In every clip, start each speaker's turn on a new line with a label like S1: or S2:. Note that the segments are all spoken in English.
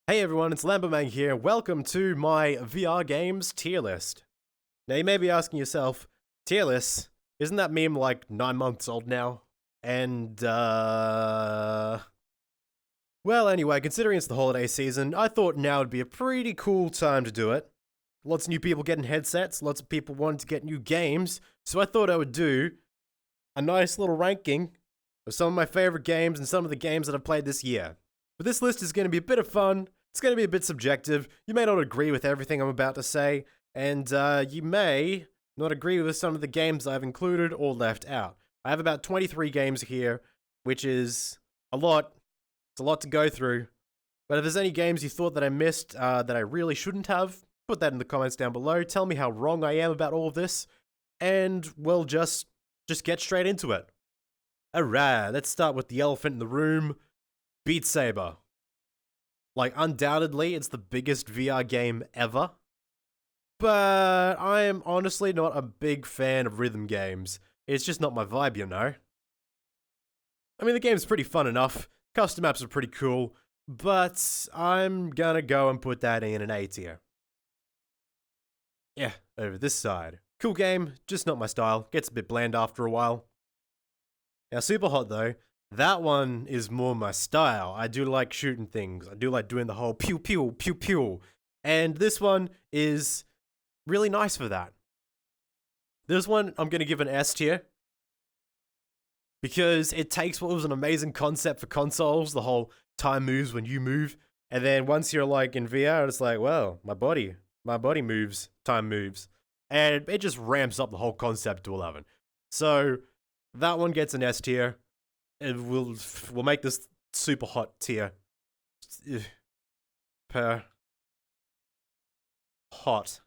S1: Hey everyone, it's Lambomang here. Welcome to my VR games tier list. Now you may be asking yourself, tier list? Isn't that meme like 9 months old now? And well anyway, considering it's the holiday season, I thought now would be a pretty cool time to do it. Lots of new people getting headsets, lots of people wanting to get new games, so I thought I would do a nice little ranking of some of my favorite games and some of the games that I've played this year. But this list is going to be a bit of fun. It's going to be a bit subjective. You may not agree with everything I'm about to say, and you may not agree with some of the games I've included or left out. I have about 23 games here, which is a lot. It's a lot to go through. But if there's any games you thought that I missed that I really shouldn't have, put that in the comments down below. Tell me how wrong I am about all of this, and we'll just get straight into it. Alright, let's start with the elephant in the room. Beat Saber. Like, undoubtedly, it's the biggest VR game ever. But I am honestly not a big fan of rhythm games. It's just not my vibe, you know? I mean, the game's pretty fun enough. Custom maps are pretty cool. But I'm gonna go and put that in an A tier. Yeah, over this side. Cool game, just not my style. Gets a bit bland after a while. Now, Super Hot, though. That one is more my style. I do like shooting things. I do like doing the whole pew pew pew pew. And this one is really nice for that. This one I'm going to give an S tier. Because it takes what was an amazing concept for consoles, the whole time moves when you move. And then once you're like in VR, it's like, well, my body moves, time moves. And it just ramps up the whole concept to 11. So that one gets an S tier. And we'll make this super hot tier. Per hot.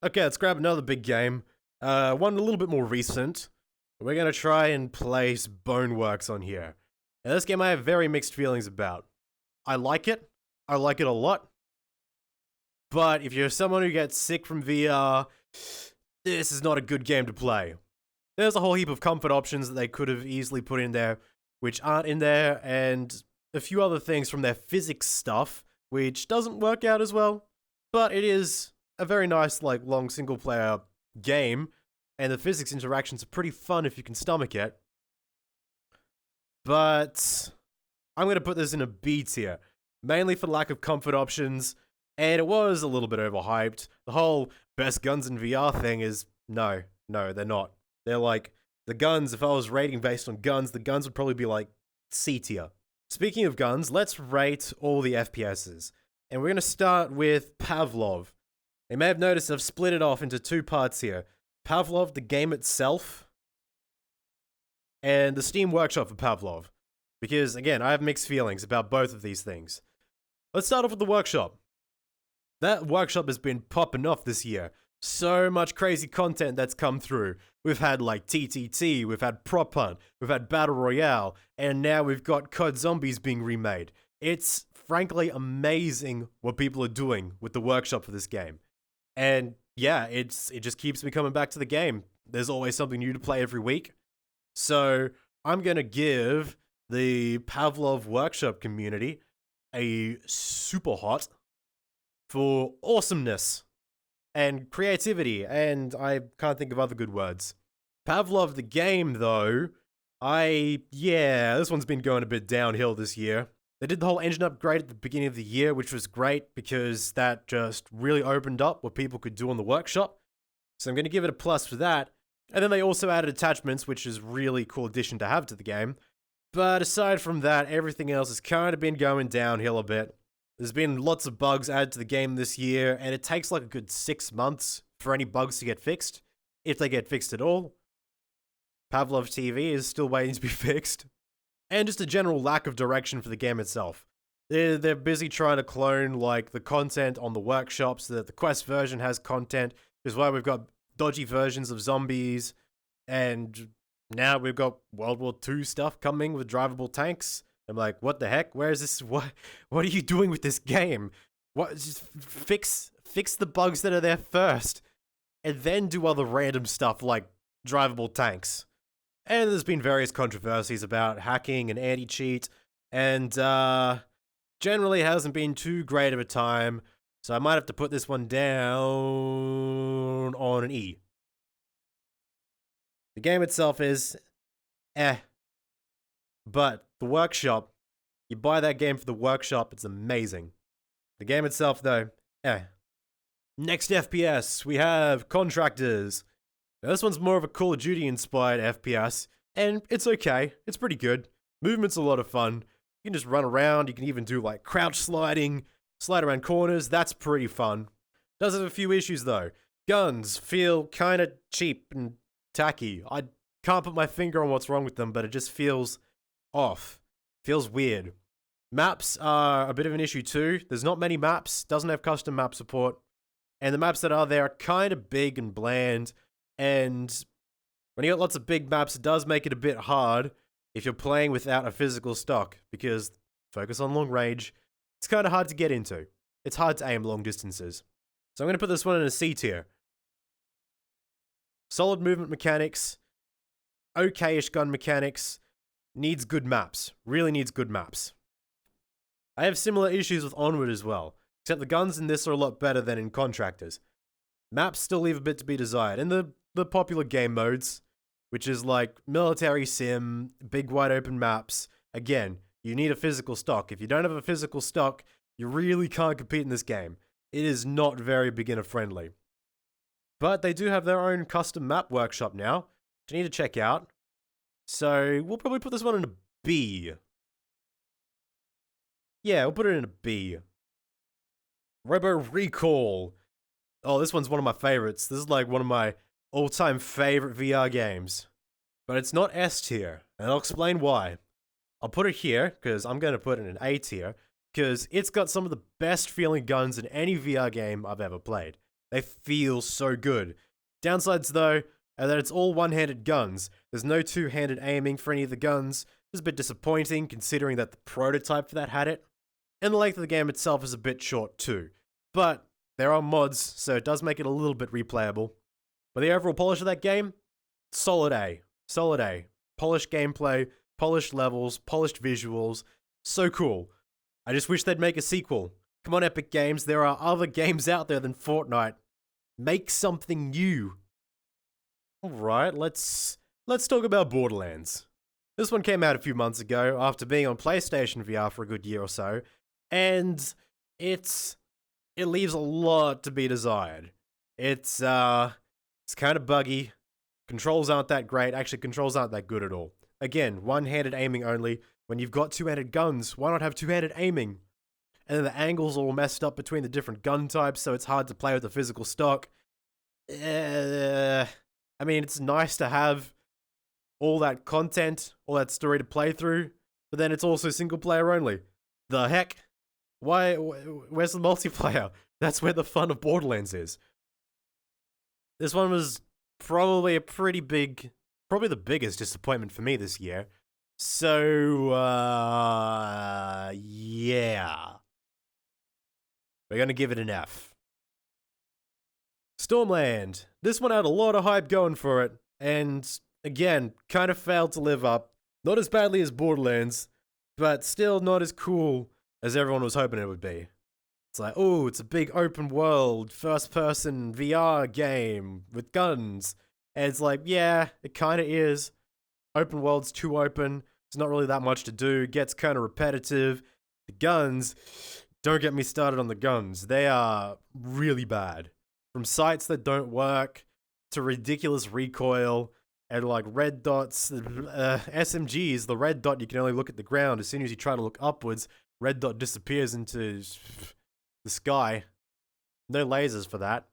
S1: Okay, let's grab another big game. One a little bit more recent. We're gonna try and place Boneworks on here. Now, this game I have very mixed feelings about. I like it. I like it a lot. But if you're someone who gets sick from VR, this is not a good game to play. There's a whole heap of comfort options that they could have easily put in there, which aren't in there, and a few other things from their physics stuff, which doesn't work out as well. But it is a very nice, like, long single-player game, and the physics interactions are pretty fun if you can stomach it. But I'm going to put this in a B tier, mainly for lack of comfort options, and it was a little bit overhyped. The whole best guns in VR thing is, no, they're not. They're like, the guns, if I was rating based on guns, the guns would probably be like C tier. Speaking of guns, let's rate all the FPSs. And we're going to start with Pavlov. You may have noticed I've split it off into two parts here. Pavlov, the game itself, and the Steam Workshop for Pavlov. Because, again, I have mixed feelings about both of these things. Let's start off with the Workshop. That Workshop has been popping off this year. So much crazy content that's come through. We've had like TTT, we've had Prop Hunt, we've had Battle Royale, and now we've got COD Zombies being remade. It's frankly amazing what people are doing with the workshop for this game. And yeah, it just keeps me coming back to the game. There's always something new to play every week. So I'm gonna give the Pavlov Workshop community a super hot for awesomeness and creativity, and I can't think of other good words. Pavlov the game, though, this one's been going a bit downhill this year. They did the whole engine upgrade at the beginning of the year, which was great because that just really opened up what people could do on the workshop. So I'm going to give it a plus for that. And then they also added attachments, which is a really cool addition to have to the game. But aside from that, everything else has kind of been going downhill a bit. There's been lots of bugs added to the game this year, and it takes like a good 6 months for any bugs to get fixed, if they get fixed at all. Pavlov TV is still waiting to be fixed. And just a general lack of direction for the game itself. They're busy trying to clone like the content on the workshop so that the Quest version has content, which is why we've got dodgy versions of zombies, and now we've got World War II stuff coming with drivable tanks. I'm like, what the heck? Where is this? What are you doing with this game? What? Just fix the bugs that are there first, and then do other random stuff like drivable tanks. And there's been various controversies about hacking and anti-cheat. and generally hasn't been too great of a time, so I might have to put this one down on an E. The game itself is but the workshop, you buy that game for the workshop, it's amazing. The game itself, though, Next FPS, we have Contractors. Now, this one's more of a Call of Duty inspired FPS, and it's okay. It's pretty good. Movement's a lot of fun. You can just run around. You can even do like crouch sliding, slide around corners. That's pretty fun. Does have a few issues though. Guns feel kind of cheap and tacky. I can't put my finger on what's wrong with them, but it just feels off. Feels weird. Maps are a bit of an issue too. There's not many maps. Doesn't have custom map support. And the maps that are there are kind of big and bland. And when you got lots of big maps, it does make it a bit hard if you're playing without a physical stock, because focus on long range, it's kind of hard to get into. It's hard to aim long distances. So I'm going to put this one in a C tier. Solid movement mechanics, okay-ish gun mechanics, needs good maps, really needs good maps. I have similar issues with Onward as well, except the guns in this are a lot better than in Contractors. Maps still leave a bit to be desired. In the popular game modes, which is like military sim, big wide open maps, again, you need a physical stock. If you don't have a physical stock, you really can't compete in this game. It is not very beginner friendly. But they do have their own custom map workshop now, which you need to check out. So we'll probably put this one in a B. Yeah, we'll put it in a B. Robo Recall. Oh, this one's one of my favorites. This is like one of my all-time favorite VR games. But it's not S tier, and I'll explain why. I'll put it here, because I'm going to put it in an A tier, because it's got some of the best feeling guns in any VR game I've ever played. They feel so good. Downsides, though, are that it's all one-handed guns. There's no two-handed aiming for any of the guns. It's a bit disappointing, considering that the prototype for that had it. And the length of the game itself is a bit short, too. But there are mods, so it does make it a little bit replayable. But the overall polish of that game? Solid A. Solid A. Polished gameplay, polished levels, polished visuals. So cool. I just wish they'd make a sequel. Come on, Epic Games, there are other games out there than Fortnite. Make something new. Alright, let's talk about Borderlands. This one came out a few months ago after being on PlayStation VR for a good year or so, and it leaves a lot to be desired. It's kind of buggy. Controls aren't that great. Actually, controls aren't that good at all. Again, one-handed aiming only. When you've got two-handed guns, why not have two-handed aiming? And then the angles are all messed up between the different gun types, so it's hard to play with the physical stock. I mean, it's nice to have all that content, all that story to play through, but then it's also single-player only. The heck? Why? Where's the multiplayer? That's where the fun of Borderlands is. This one was probably a pretty big, probably the biggest disappointment for me this year. So, yeah. We're gonna give it an F. Stormland. This one had a lot of hype going for it, and again, kind of failed to live up. Not as badly as Borderlands, but still not as cool as everyone was hoping it would be. It's like, oh, it's a big open world, first-person VR game with guns. And it's like, yeah, it kind of is. Open world's too open. There's not really that much to do. It gets kind of repetitive. The guns, don't get me started on the guns. They are really bad. From sights that don't work, to ridiculous recoil, and like red dots, SMGs, the red dot, you can only look at the ground. As soon as you try to look upwards, red dot disappears into the sky. No lasers for that.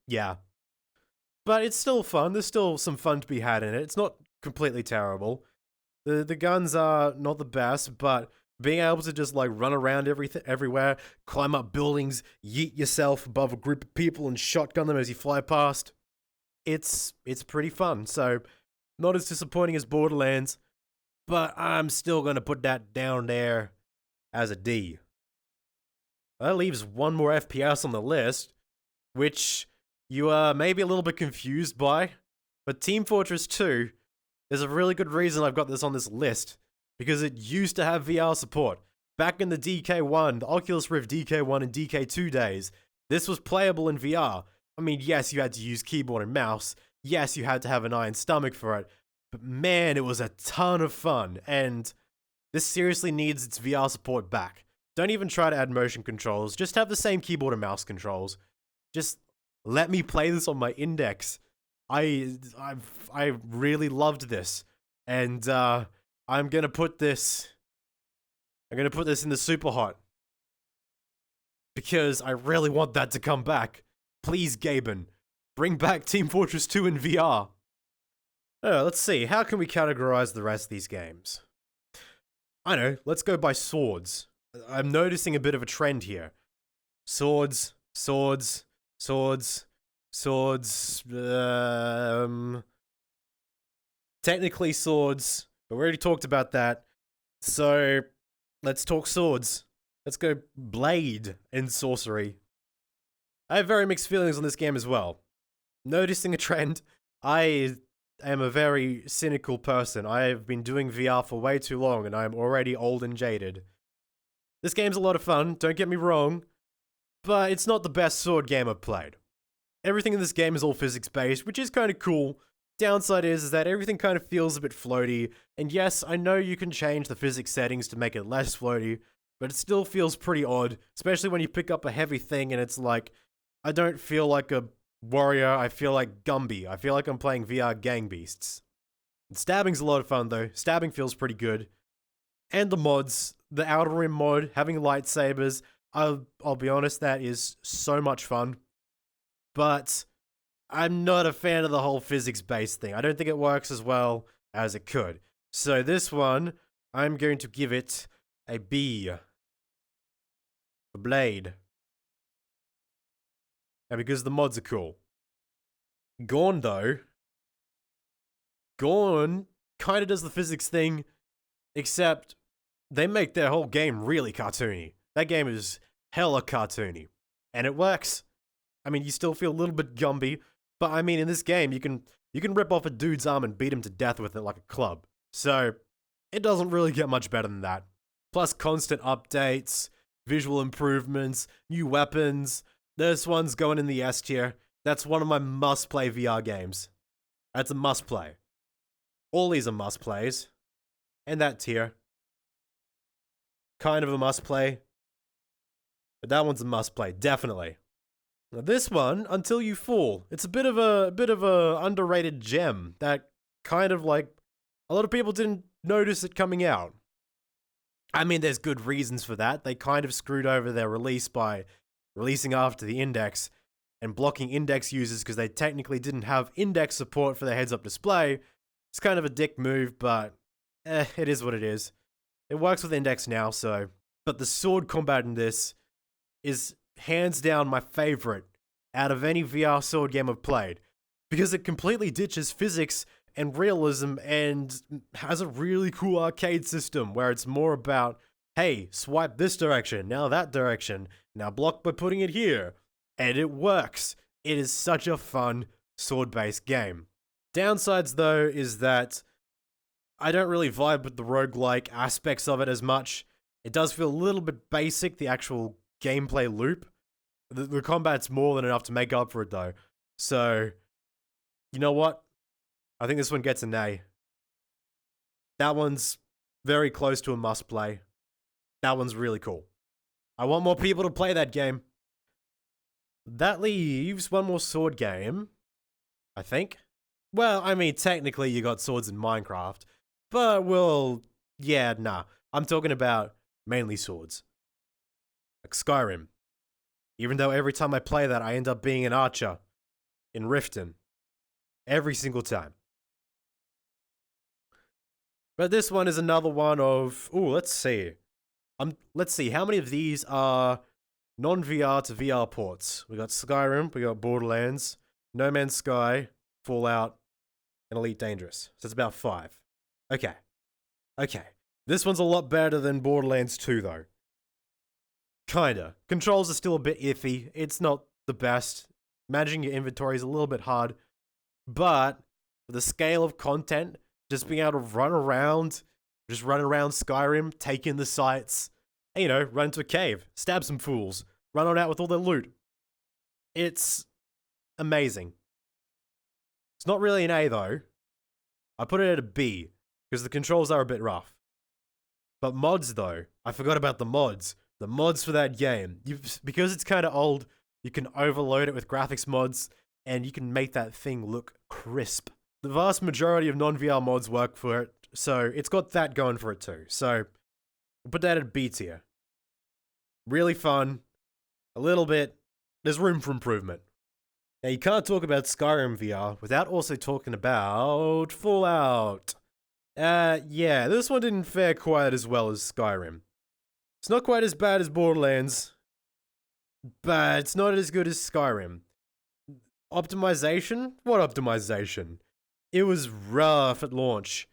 S1: Yeah. But it's still fun. There's still some fun to be had in it. It's not completely terrible. The guns are not the best, but being able to just like run around everywhere, climb up buildings, yeet yourself above a group of people and shotgun them as you fly past, it's pretty fun. So not as disappointing as Borderlands, but I'm still going to put that down there as a D. That leaves one more FPS on the list, which you are maybe a little bit confused by, but Team Fortress 2, there's a really good reason I've got this on this list, because it used to have VR support. Back in the DK1, the Oculus Rift DK1 and DK2 days, this was playable in VR. I mean, yes, you had to use keyboard and mouse. Yes, you had to have an iron stomach for it. But man, it was a ton of fun, and this seriously needs its VR support back. Don't even try to add motion controls, just have the same keyboard and mouse controls. Just let me play this on my Index. I really loved this, and I'm gonna put this in the super hot because I really want that to come back. Please, Gaben, bring back Team Fortress 2 in VR. Let's see, how can we categorize the rest of these games? I know, let's go by swords. I'm noticing a bit of a trend here. Swords, swords, swords, swords, technically swords, but we already talked about that. So, let's talk swords. Let's go Blade in Sorcery. I have very mixed feelings on this game as well. Noticing a trend, I am a very cynical person. I have been doing VR for way too long, and I am already old and jaded. This game's a lot of fun, don't get me wrong, but it's not the best sword game I've played. Everything in this game is all physics-based, which is kind of cool. Downside is that everything kind of feels a bit floaty, and yes, I know you can change the physics settings to make it less floaty, but it still feels pretty odd, especially when you pick up a heavy thing and it's like, I don't feel like a warrior, I feel like Gumby. I feel like I'm playing VR Gang Beasts. Stabbing's a lot of fun though, stabbing feels pretty good. And the mods, the Outer Rim mod, having lightsabers, I'll be honest, that is so much fun. But I'm not a fan of the whole physics-based thing. I don't think it works as well as it could. So this one, I'm going to give it a B. For Blade. And because the mods are cool. Gorn, though. Gorn kind of does the physics thing, except they make their whole game really cartoony. That game is hella cartoony. And it works. I mean, you still feel a little bit Gumby, but I mean, in this game, you can rip off a dude's arm and beat him to death with it like a club. So, it doesn't really get much better than that. Plus constant updates, visual improvements, new weapons. This one's going in the S tier. That's one of my must-play VR games. That's a must-play. All these are must-plays. And that tier. Kind of a must-play. But that one's a must-play, definitely. Now this one, Until You Fall, it's a bit of a underrated gem that kind of like a lot of people didn't notice it coming out. I mean, there's good reasons for that. They kind of screwed over their release by releasing after the Index and blocking Index users because they technically didn't have Index support for their heads-up display. It's kind of a dick move, but it is what it is. It works with Index now, so. But the sword combat in this is hands down my favorite out of any VR sword game I've played, because it completely ditches physics and realism and has a really cool arcade system where it's more about, hey, swipe this direction, now that direction, now block by putting it here, and it works. It is such a fun sword-based game. Downsides though is that I don't really vibe with the roguelike aspects of it as much. It does feel a little bit basic, the actual gameplay loop. The combat's more than enough to make up for it though. So, you know what? I think this one gets an A. That one's very close to a must play. That one's really cool. I want more people to play that game. That leaves one more sword game, I think. Well, I mean, technically you got swords in Minecraft, but well, yeah, nah. I'm talking about mainly swords. Like Skyrim. Even though every time I play that, I end up being an archer in Riften. Every single time. But this one is another one of, let's see. Let's see, how many of these are non-VR to VR ports? We got Skyrim, we got Borderlands, No Man's Sky, Fallout, and Elite Dangerous. So it's about 5. Okay. This one's a lot better than Borderlands 2 though. Kinda. Controls are still a bit iffy. It's not the best. Managing your inventory is a little bit hard. But, for the scale of content, just being able to run around, Just run around Skyrim, take in the sights, and, you know, run into a cave, stab some fools, run on out with all their loot. It's amazing. It's not really an A though. I put it at a B, because the controls are a bit rough. But mods though, I forgot about the mods. The mods for that game. Because it's kind of old, you can overload it with graphics mods, and you can make that thing look crisp. The vast majority of non-VR mods work for it, so it's got that going for it too. So, we'll put that at B tier. Really fun. A little bit. There's room for improvement. Now, you can't talk about Skyrim VR without also talking about Fallout. Yeah, this one didn't fare quite as well as Skyrim. It's not quite as bad as Borderlands, but it's not as good as Skyrim. Optimization? What optimization? It was rough at launch.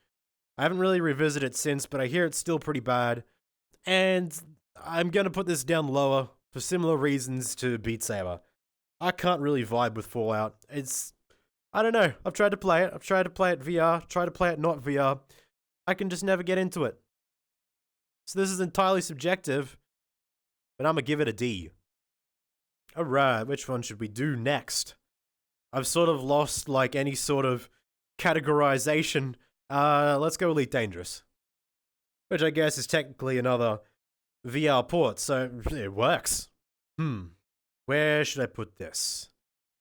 S1: I haven't really revisited it since, but I hear it's still pretty bad. And I'm gonna put this down lower for similar reasons to Beat Saber. I can't really vibe with Fallout. I don't know. I've tried to play it. I've tried to play it VR, tried to play it not VR. I can just never get into it. So this is entirely subjective, but I'm gonna give it a D. Alright, which one should we do next? I've sort of lost, like, any sort of categorization. Let's go Elite Dangerous. Which I guess is technically another VR port, so it works. Where should I put this?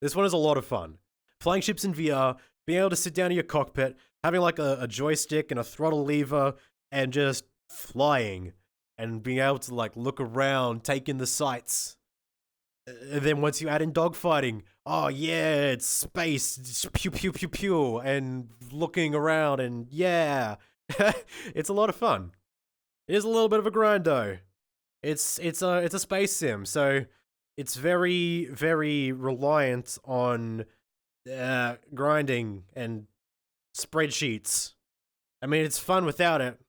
S1: This one is a lot of fun. Flying ships in VR, being able to sit down in your cockpit, having like a joystick and a throttle lever, and just flying, and being able to like look around, take in the sights. And then once you add in dogfighting, oh yeah, it's space, it's pew pew pew pew, and looking around, and yeah, it's a lot of fun. It is a little bit of a grind though. It's a space sim, so it's very, very reliant on grinding and spreadsheets. I mean, it's fun without it,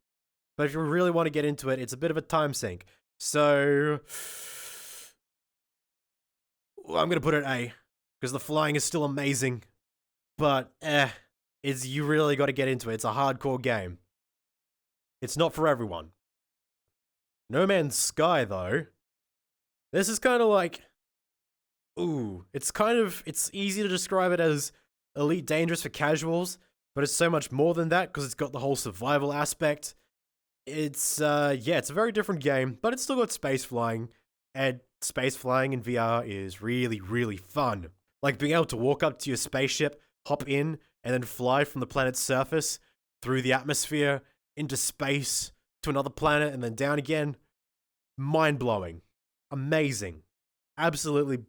S1: but if you really want to get into it, it's a bit of a time sink. So I'm gonna put it A, because the flying is still amazing, but you really got to get into it. It's a hardcore game. It's not for everyone. No Man's Sky, though. This is kind of like, it's easy to describe it as Elite Dangerous for casuals, but it's so much more than that because it's got the whole survival aspect. It's a very different game, but it's still got space flying, and space flying in VR is really, really fun. Like being able to walk up to your spaceship, hop in, and then fly from the planet's surface through the atmosphere into space to another planet and then down again. Mind-blowing. Amazing. Absolutely.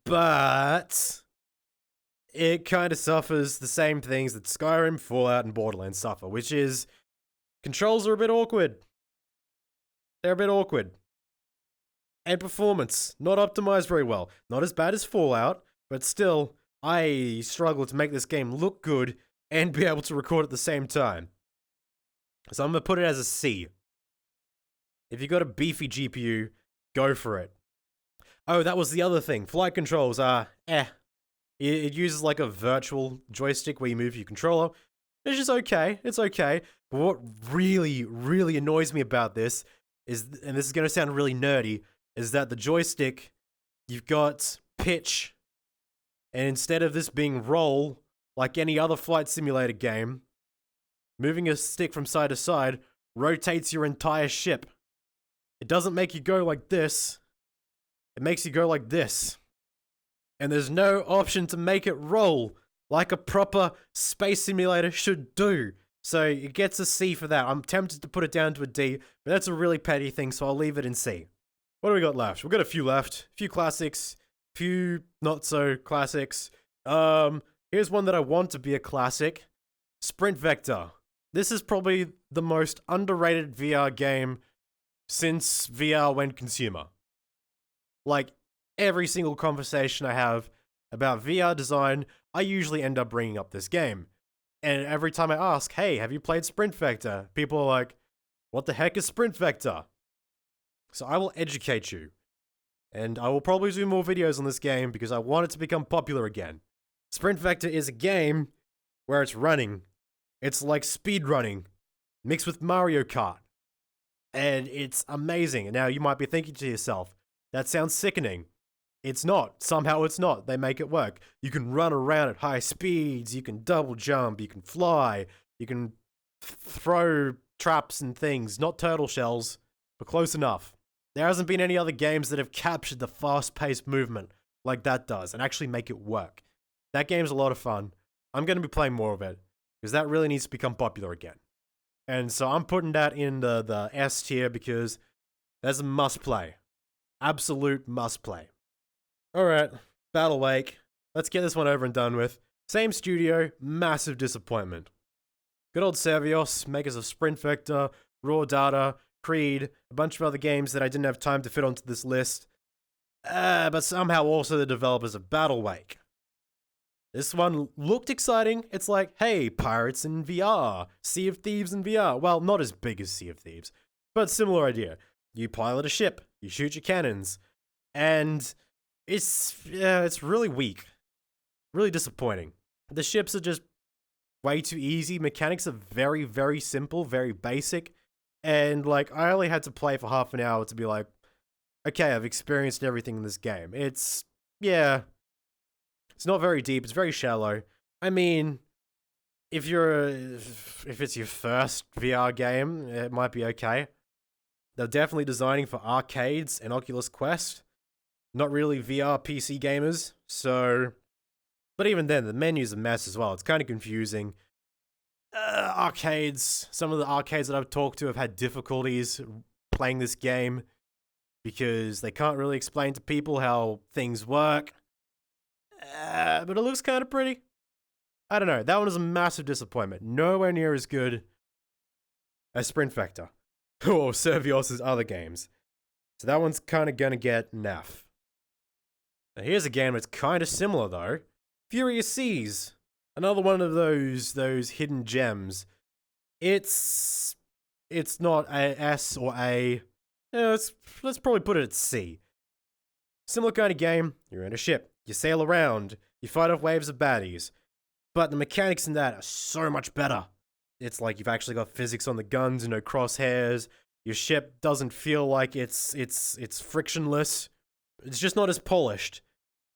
S1: But it kind of suffers the same things that Skyrim, Fallout, and Borderlands suffer, which is controls are a bit awkward. They're a bit awkward. And performance, not optimized very well. Not as bad as Fallout, but still, I struggle to make this game look good and be able to record at the same time. So I'm going to put it as a C. If you got a beefy GPU, go for it. Oh, that was the other thing. Flight controls are, It uses like a virtual joystick where you move your controller. It's just okay. It's okay. But what really, really annoys me about this is, and this is going to sound really nerdy, is that the joystick, you've got pitch, and instead of this being roll, like any other flight simulator game, moving a stick from side to side rotates your entire ship. It doesn't make you go like this. It makes you go like this. And there's no option to make it roll like a proper space simulator should do. So it gets a C for that. I'm tempted to put it down to a D, but that's a really petty thing, so I'll leave it in C. What do we got left? We've got a few left. A few classics. A few not so classics. Here's one that I want to be a classic. Sprint Vector. This is probably the most underrated VR game since VR went consumer. Like, every single conversation I have about VR design, I usually end up bringing up this game. And every time I ask, hey, have you played Sprint Vector? People are like, what the heck is Sprint Vector? So I will educate you. And I will probably do more videos on this game because I want it to become popular again. Sprint Vector is a game where it's running, It's like speedrunning mixed with Mario Kart. And it's amazing. Now, you might be thinking to yourself, that sounds sickening. It's not. Somehow it's not. They make it work. You can run around at high speeds, you can double jump, you can fly, you can throw traps and things. Not turtle shells, but close enough. There hasn't been any other games that have captured the fast-paced movement like that does and actually make it work. That game's a lot of fun. I'm going to be playing more of it, because that really needs to become popular again. And so I'm putting that in the S tier because that's a must-play. Absolute must-play. Alright, Battle Wake. Let's get this one over and done with. Same studio, massive disappointment. Good old Servios, makers of Sprint Vector, Raw Data, Creed, a bunch of other games that I didn't have time to fit onto this list. But somehow also the developers of Battle Wake. This one looked exciting. It's like, hey, pirates in VR, Sea of Thieves in VR. Well, not as big as Sea of Thieves, but similar idea. You pilot a ship, you shoot your cannons, and it's really weak. Really disappointing. The ships are just way too easy. Mechanics are very, very simple, very basic. And like, I only had to play for half an hour to be like, okay, I've experienced everything in this game. It's not very deep, it's very shallow. I mean, if it's your first VR game, it might be okay. They're definitely designing for arcades and Oculus Quest. Not really VR PC gamers, so... But even then, the menu's a mess as well. It's kind of confusing. Arcades. Some of the arcades that I've talked to have had difficulties playing this game because they can't really explain to people how things work. But it looks kind of pretty. I don't know. That one was a massive disappointment. Nowhere near as good as Sprint Vector or Servios' other games. So that one's kind of gonna get naff. Now here's a game that's kind of similar though. Furious Seas. Another one of those hidden gems. It's not a S or A. Let's probably put it at C. Similar kind of game. You're in a ship. You sail around. You fight off waves of baddies. But the mechanics in that are so much better. It's like you've actually got physics on the guns, no crosshairs. Your ship doesn't feel like it's frictionless. It's just not as polished.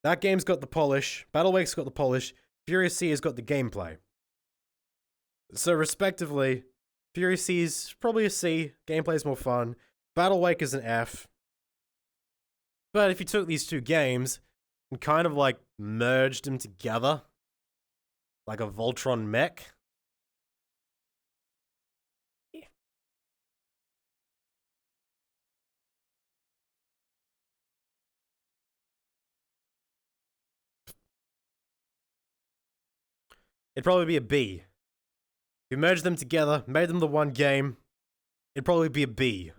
S1: That game's got the polish. Battle Wake's got the polish. Furious Sea has got the gameplay. So respectively, Furious Sea's probably a C. Gameplay's more fun. Battle Wake is an F. But if you took these two games and kind of like merged them together, like a Voltron mech. It'd probably be a B. If you merged them together, made them the one game, it'd probably be a B.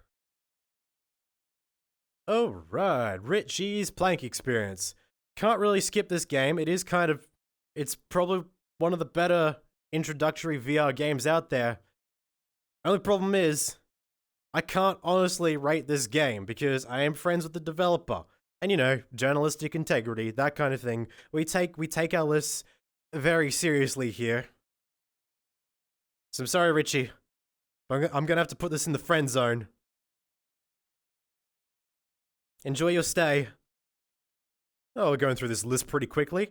S1: Alright, Richie's Planck Experience. Can't really skip this game. It's probably one of the better introductory VR games out there. Only problem is, I can't honestly rate this game because I am friends with the developer. And you know, journalistic integrity, that kind of thing. We take our lists very seriously here. So I'm sorry, Richie. I'm gonna have to put this in the friend zone. Enjoy your stay. Oh, we're going through this list pretty quickly.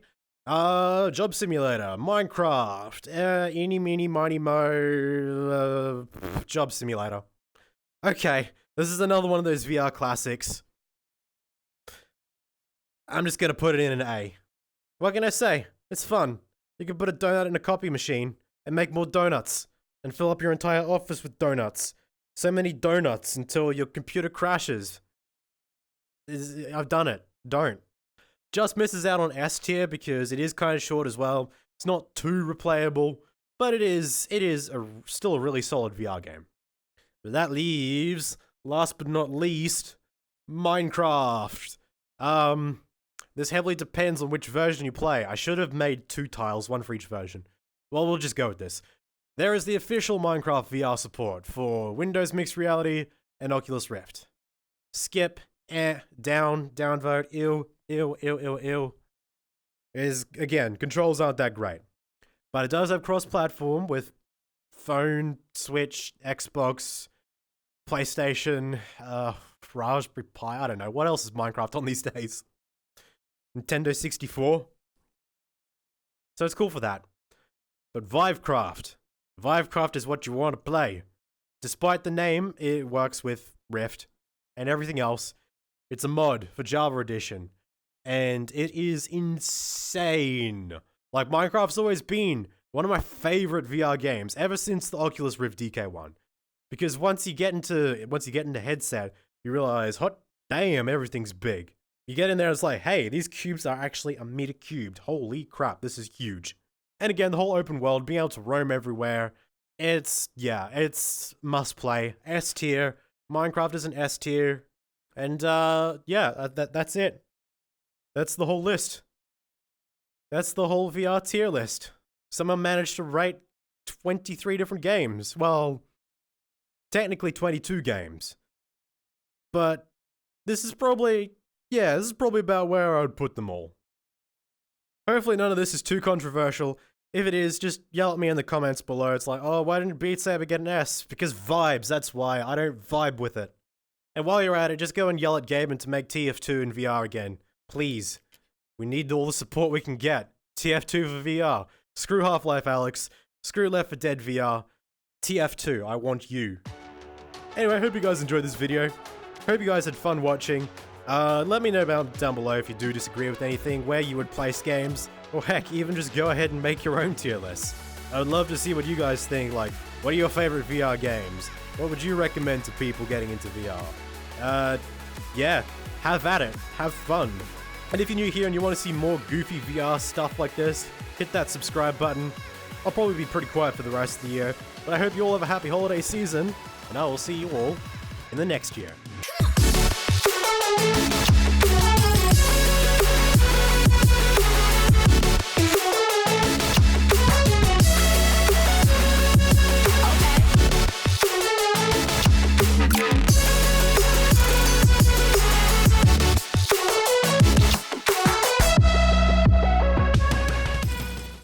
S1: Job Simulator, Minecraft, eeny, meeny, miny, mo, Job Simulator. Okay, this is another one of those VR classics. I'm just gonna put it in an A. What can I say? It's fun. You can put a donut in a copy machine and make more donuts and fill up your entire office with donuts. So many donuts until your computer crashes. I've done it. Don't. Just misses out on S tier because it is kind of short as well. It's not too replayable, but it is still a really solid VR game. But that leaves, last but not least, Minecraft. This heavily depends on which version you play. I should have made 2 tiles, one for each version. Well, we'll just go with this. There is the official Minecraft VR support for Windows Mixed Reality and Oculus Rift. Skip, downvote, ew. Again, controls aren't that great. But it does have cross-platform with phone, Switch, Xbox, PlayStation, Raspberry Pi, I don't know. What else is Minecraft on these days? Nintendo 64. So it's cool for that. But Vive Kraft. Vive Kraft is what you want to play. Despite the name, it works with Rift and everything else. It's a mod for Java Edition. And it is insane. Like, Minecraft's always been one of my favorite VR games ever since the Oculus Rift DK1. Because once you get into headset, you realize, hot damn, everything's big. You get in there, it's like, hey, these cubes are actually a meter cubed. Holy crap, this is huge. And again, the whole open world, being able to roam everywhere, it's must play. S tier. Minecraft is an S tier. And that's it. That's the whole list. That's the whole VR tier list. Someone managed to rate 23 different games. Well, technically 22 games. But this is probably about where I would put them all. Hopefully none of this is too controversial. If it is, just yell at me in the comments below. It's like, oh, why didn't Beat Saber get an S? Because vibes, that's why. I don't vibe with it. And while you're at it, just go and yell at Gaben to make TF2 in VR again. Please. We need all the support we can get. TF2 for VR. Screw Half-Life Alex. Screw Left 4 Dead VR. TF2, I want you. Anyway, I hope you guys enjoyed this video. Hope you guys had fun watching. Let me know down below if you do disagree with anything, where you would place games, or heck, even just go ahead and make your own tier list. I would love to see what you guys think, like, what are your favorite VR games? What would you recommend to people getting into VR? Yeah, have at it, have fun. And if you're new here and you want to see more goofy VR stuff like this, hit that subscribe button. I'll probably be pretty quiet for the rest of the year, but I hope you all have a happy holiday season, and I will see you all in the next year.